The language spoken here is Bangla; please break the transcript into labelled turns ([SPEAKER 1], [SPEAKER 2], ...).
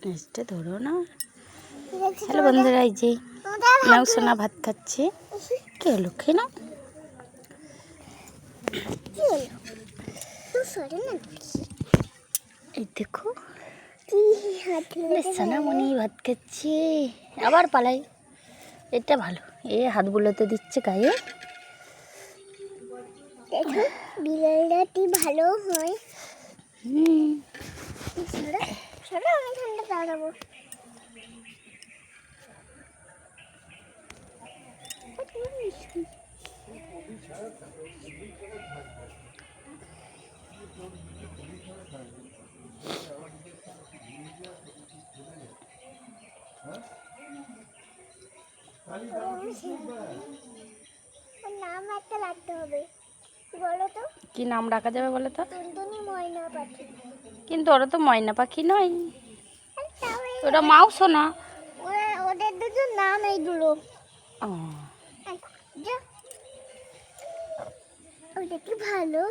[SPEAKER 1] নেচটা ধরো না। হ্যালো বন্ধুরা, এই যে নাও সোনা ভাত খাচ্ছে। কি হলো, খেয়ে নাও। এই দেখো সোনামণি ভাত খাচ্ছে। আবার পালাই, এটা ভালো। এ হাত বুলোতে দিচ্ছে গায়ে।
[SPEAKER 2] দেখো বিড়ালটি ভালো হয়। আমি ঠান্ডা দাঁড়াবো। নাম একটা রাখতে হবে, বলো তো
[SPEAKER 1] কি নাম রাখা যাবে বলো তো?
[SPEAKER 2] টুনটুনি ময়না পাখি।
[SPEAKER 1] কিন্তু ওরা তো ময়না পাখি নয়, ওরা মাও সোনা।
[SPEAKER 2] ওদের দুটো নাম এইগুলো।
[SPEAKER 1] ও
[SPEAKER 2] ওটা কি ভালো।